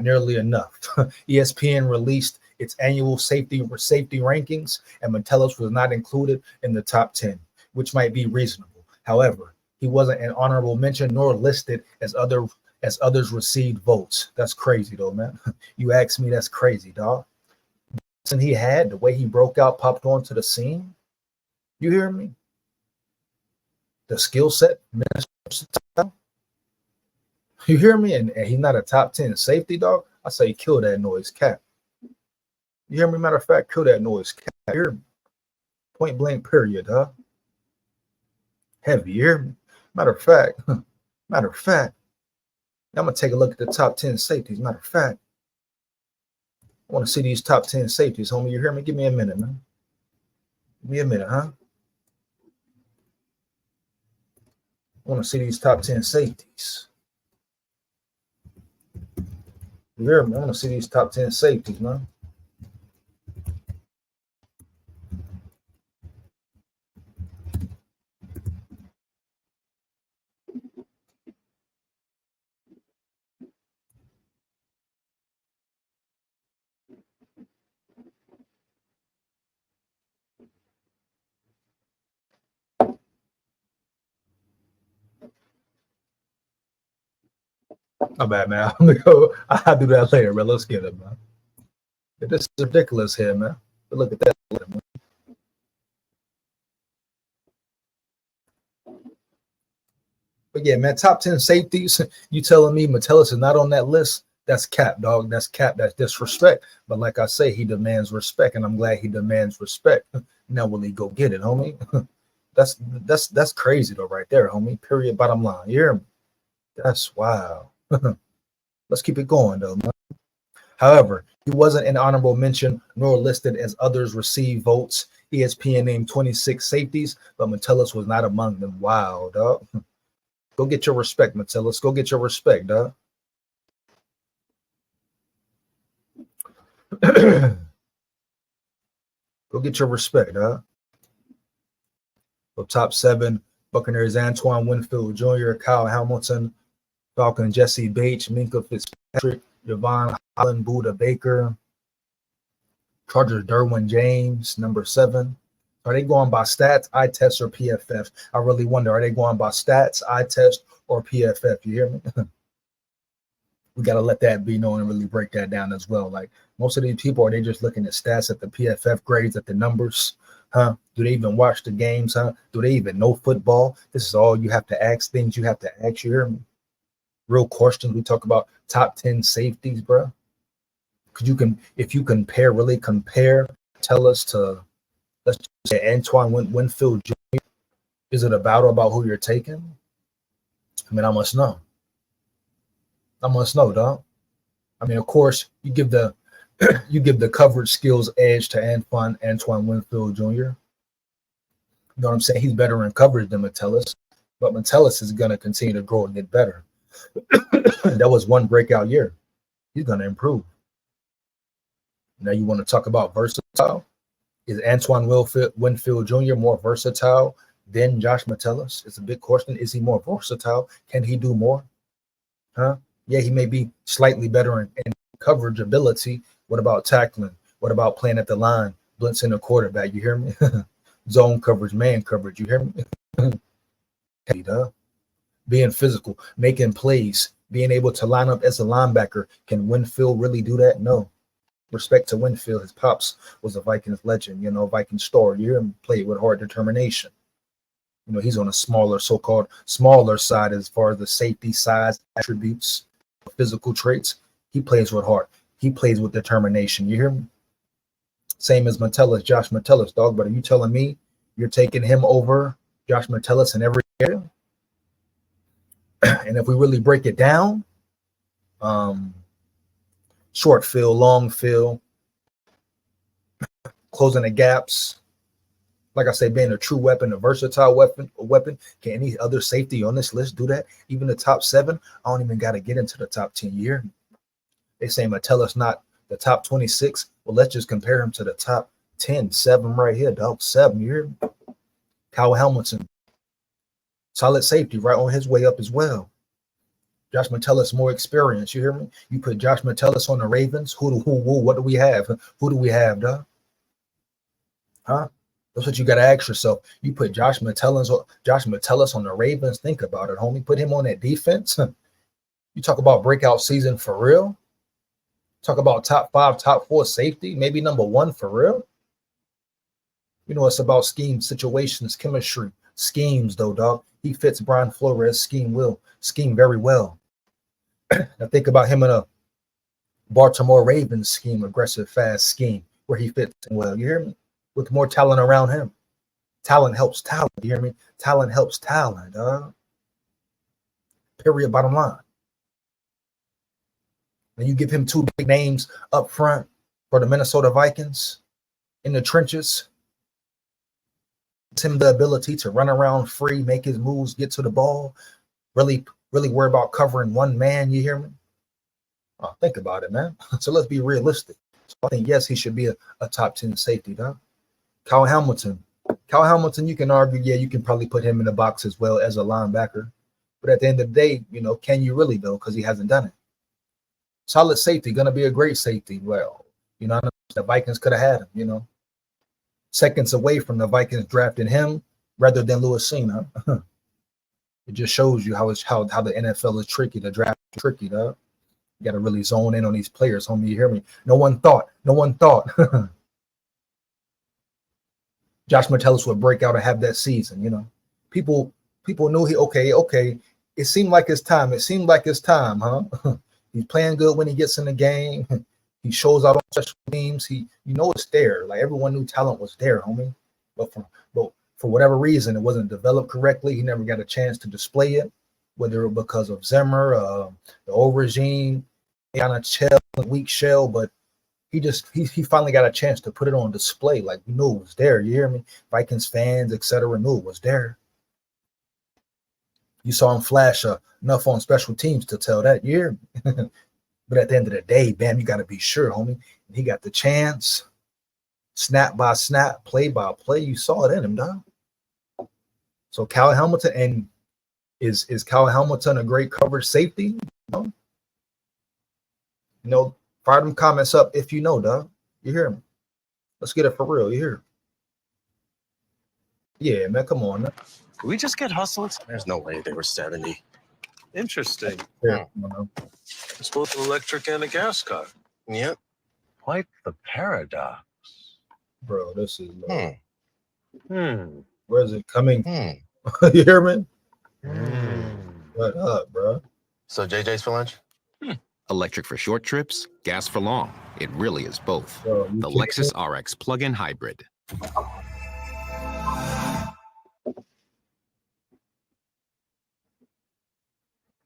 nearly enough. ESPN released its annual safety rankings, and Metellus was not included in the top 10, which might be reasonable. However, he wasn't an honorable mention nor listed as others received votes. That's crazy though, man. You ask me, that's crazy, dog. And he had the way he broke out, popped onto the scene. You hear me? The skill set, you hear me? And he's not a top 10 safety, dog. I say kill that noise, cap. You hear me? Matter of fact, kill that noise, cap. You hear me? Point blank, period, huh? Heavy, you hear me? Matter of fact, I'm gonna take a look at the top 10 safeties. Matter of fact, I want to see these top 10 safeties, homie. You hear me? Give me a minute, man. Give me a minute, huh? I want to see these top 10 safeties. You hear me? I want to see these top 10 safeties, man. My bad, man. I'm gonna go. I'll do that later, man. Let's get it, man. This is ridiculous here, man. But look at that, man. But yeah, man, top 10 safeties. You telling me Metellus is not on that list? That's cap, dog. That's cap. That's disrespect. But like I say, he demands respect, and I'm glad he demands respect. Now will he go get it, homie? That's crazy though, right there, homie. Period. Bottom line. You hear me? That's wow. Let's keep it going though, man. However, he wasn't an honorable mention nor listed as others received votes. ESPN named 26 safeties, but Metellus was not among them. Wow, dog. Go get your respect, Metellus. Go get your respect, dog. Go get your respect, dog. So top 7, Buccaneers Antoine Winfield Jr., Kyle Hamilton, Falcon Jesse Bates, Minka Fitzpatrick, Javon Holland, Buda Baker, Chargers Derwin James, number 7. Are they going by stats, eye test, or PFF? I really wonder, are they going by stats, eye test, or PFF? You hear me? We got to let that be known and really break that down as well. Like most of these people, are they just looking at stats, at the PFF grades, at the numbers? Huh? Do they even watch the games? Huh? Do they even know football? This is all you have to ask, things you have to ask. You hear me? Real questions. We talk about top 10 safeties, bro. Because if you really compare, tell us to, let's just say Antoine Winfield Jr. Is it a battle about who you're taking? I mean, I must know. Dog. I mean, of course, you give the coverage skills edge to Antoine Winfield Jr. You know what I'm saying? He's better in coverage than Metellus, but Metellus is going to continue to grow and get better. That was one breakout year. He's going to improve. Now you want to talk about versatile? Is Antoine Winfield Jr. more versatile than Josh Metellus? It's a big question. Is he more versatile? Can he do more? Huh? Yeah, he may be slightly better in coverage ability. What about tackling? What about playing at the line, blitzing a quarterback? You hear me? Zone coverage, man coverage. You hear me? Being physical, making plays, being able to line up as a linebacker. Can Winfield really do that? No. Respect to Winfield. His pops was a Vikings legend, Viking star. You hear him play with hard determination. He's on a so-called smaller side as far as the safety size attributes, physical traits. He plays with heart. He plays with determination. You hear me? Same as Metellus, Josh Metellus, dog. But are you telling me you're taking him over Josh Metellus in every area? And if we really break it down, short field, long field, closing the gaps, like I say, being a true weapon, a versatile weapon. Can any other safety on this list do that? Even the top 7, I don't even got to get into the top 10 year. They say Metellus not the top 26. Well, let's just compare him to the top 10, 7 right here, dog. 7 year. Kyle Hamilton, solid safety, right on his way up as well. Josh Metellus more experience. You hear me? You put Josh Metellus on the Ravens. What do we have? Who do we have, dog? Huh? That's what you got to ask yourself. You put Josh Metellus on the Ravens. Think about it, homie. Put him on that defense. You talk about breakout season for real. Talk about top 5, top 4 safety, maybe number 1 for real. You know, it's about scheme, situations, chemistry, schemes, though, dog. He fits Brian Flores' scheme very well. Now think about him in a Baltimore Ravens scheme, aggressive, fast scheme, where he fits well. You hear me? With more talent around him. Talent helps talent. You hear me? Talent helps talent, dog. Period, bottom line. And you give him 2 big names up front for the Minnesota Vikings in the trenches. Gives him the ability to run around free, make his moves, get to the ball, really worry about covering one man. You hear me? Oh, think about it, man. So let's be realistic. So I think, yes, he should be a top 10 safety, dog. Kyle Hamilton, you can argue, yeah, you can probably put him in the box as well as a linebacker. But at the end of the day, you know, can you really, though? Because he hasn't done it. Solid safety, going to be a great safety. Well, you know, the Vikings could have had him, you know. Seconds away from the Vikings drafting him rather than Lewis Cena. It just shows you how the NFL is tricky. The draft is tricky, dog. You got to really zone in on these players, homie. You hear me? No one thought Josh Metellus would break out and have that season, you know. People knew he okay. It seemed like it's time, huh? He's playing good when he gets in the game. He shows out on special teams. It's there. Like everyone knew talent was there, homie. But for whatever reason, it wasn't developed correctly. He never got a chance to display it, whether it was because of Zimmer, the old regime, kind of weak shell, but he finally got a chance to put it on display. Like, we knew it was there. You hear me? Vikings fans, etc., knew it was there. You saw him flash enough on special teams to tell that. You hear me? But at the end of the day, bam, you got to be sure, homie. He got the chance, snap by snap, play by play. You saw it in him, dog. So Kyle Hamilton, and is Kyle Hamilton a great coverage safety? You know, fire them comments up if you know, dog. You hear me? Let's get it for real. You hear? Yeah, man, come on. Man. Did we just get hustled? There's no way they were 70. Interesting. Yeah, It's both an electric and a gas car. Yep. Quite the paradox. bro, this is Where's it coming? You hear me? What up, bro? So JJ's for lunch? Electric for short trips, gas for long. It really is both. Bro, The Lexus RX plug-in hybrid.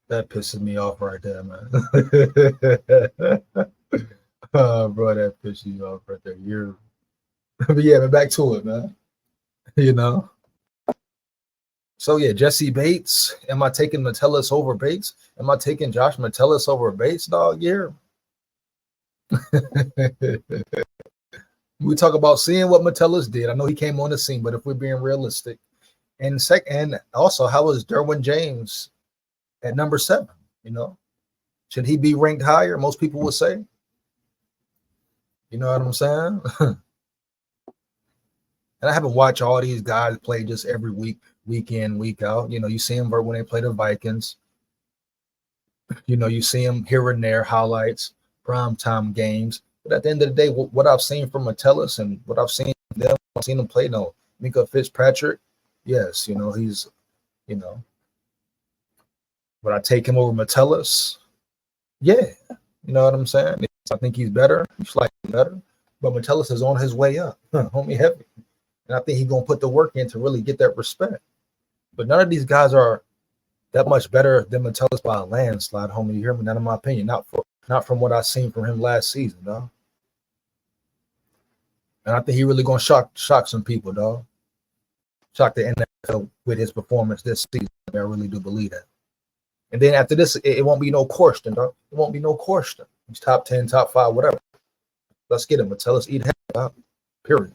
That pisses me off right there, man. Bro, that pisses you off right there. But yeah, but back to it, man. You know. So yeah, Jesse Bates. Am I taking Metellus over Bates? Am I taking Josh Metellus over Bates, dog? Yeah. We talk about seeing what Metellus did. I know he came on the scene, but if we're being realistic, and also, how was Derwin James at number 7? You know, should he be ranked higher? Most people would say. You know what I'm saying? And I haven't watched all these guys play just every week, week in, week out. You know, you see them when they play the Vikings. You know, you see them here and there, highlights, primetime games. But at the end of the day, what I've seen from Metellus and what I've seen them, I've seen him play, Minka Fitzpatrick, yes, you know, he's, you know, would I take him over Metellus? Yeah. You know what I'm saying? I think he's better. He's slightly better. But Metellus is on his way up. Homie heavy. And I think he's going to put the work in to really get that respect. But none of these guys are that much better than Metellus by a landslide, homie. You hear me? Not in my opinion. Not from what I've seen from him last season, dog. And I think he really going to shock some people, dog. Shock the NFL with his performance this season. I really do believe that. And then after this, it won't be no question, dog. It won't be no question. He's top 10, top 5, whatever. Let's get him. Metellus eat him, dog. Period.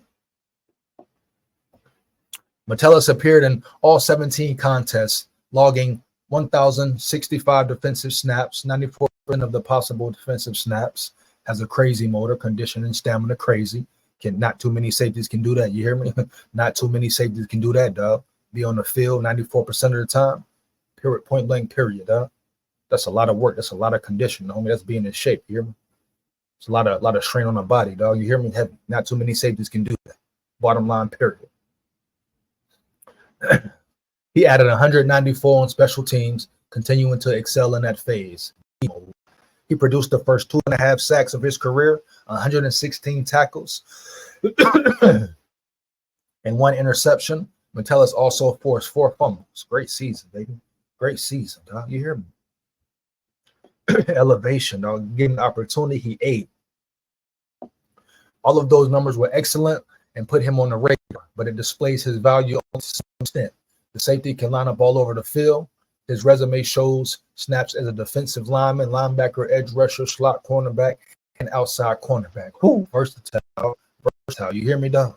Metellus appeared in all 17 contests, logging 1,065 defensive snaps, 94% of the possible defensive snaps. Has a crazy motor, conditioning, stamina, crazy. Not too many safeties can do that. You hear me? Not too many safeties can do that, dog. Be on the field 94% of the time. Period, point blank, period, dog. That's a lot of work. That's a lot of conditioning, homie. That's being in shape. You hear me? It's a lot of strain on the body, dog. You hear me? Heavy. Not too many safeties can do that. Bottom line, period. He added 194 on special teams, continuing to excel in that phase. He produced the first 2.5 sacks of his career, 116 tackles, and 1 interception. Metellus also forced 4 fumbles. Great season, baby. Great season, dog. You hear me? Elevation, dog. Given the opportunity, he ate. All of those numbers were excellent and put him on the radar, but it displays his value to some extent. The safety can line up all over the field. His resume shows snaps as a defensive lineman, linebacker, edge rusher, slot cornerback, and outside cornerback. Who? Versatile. You hear me, dog?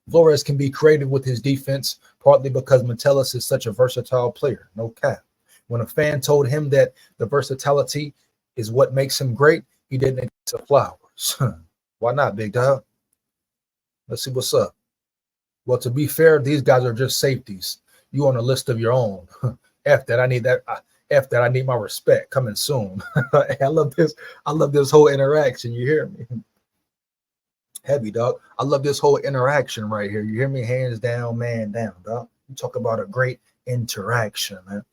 Flores can be creative with his defense, partly because Metellus is such a versatile player. No cap. When a fan told him that the versatility is what makes him great, he didn't accept flowers. Why not, big dog? Let's see what's up. Well, to be fair, these guys are just safeties. You on a list of your own. F that, I need that. F that, I need my respect. Coming soon. I love this. I love this whole interaction. You hear me? Heavy, dog. I love this whole interaction right here. You hear me? Hands down, man down, dog. You talk about a great interaction, man.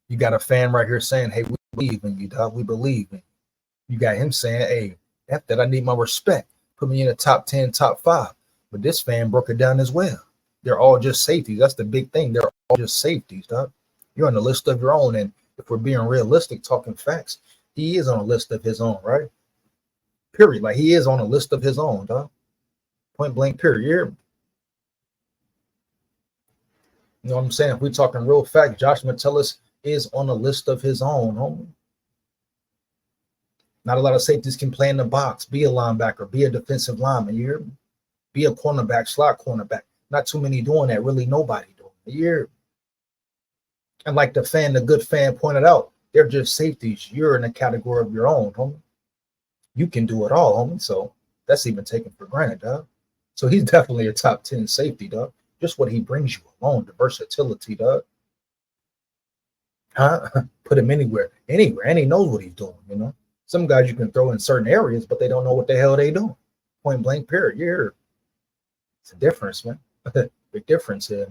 You got a fan right here saying, hey, we believe in you, dog. We believe in you. You got him saying, hey, F that, I need my respect. Put me in the top 10, top 5. But this fan broke it down as well. They're all just safeties. That's the big thing. They're all just safeties, dog. You're on the list of your own. And if we're being realistic, talking facts, he is on a list of his own, right? Period. Like, he is on a list of his own, dog. Point blank, period. You know what I'm saying? If we're talking real fact, Josh Metellus is on a list of his own, homie. Not a lot of safeties can play in the box, be a linebacker, be a defensive lineman, you hear me? Be a cornerback, slot cornerback. Not too many doing that, really nobody doing it, you hear me? And like the good fan pointed out, they're just safeties. You're in a category of your own, homie. You can do it all, homie. So that's even taken for granted, dog. So he's definitely a top 10 safety, dog. Just what he brings you alone, the versatility, dog. Huh? Put him anywhere, and he knows what he's doing, you know? Some guys you can throw in certain areas, but they don't know what the hell they doing. Point blank, period. You're, it's a difference, man. Big difference here.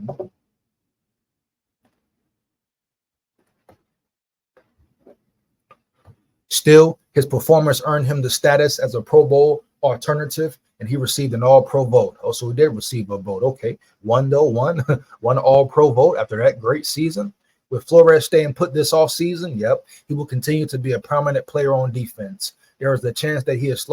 Still, his performance earned him the status as a Pro Bowl alternative, and he received an All-Pro vote. Oh, so he did receive a vote. Okay, one All-Pro vote after that great season. With Flores staying put this off season, yep, he will continue to be a prominent player on defense. There is the chance that he is slow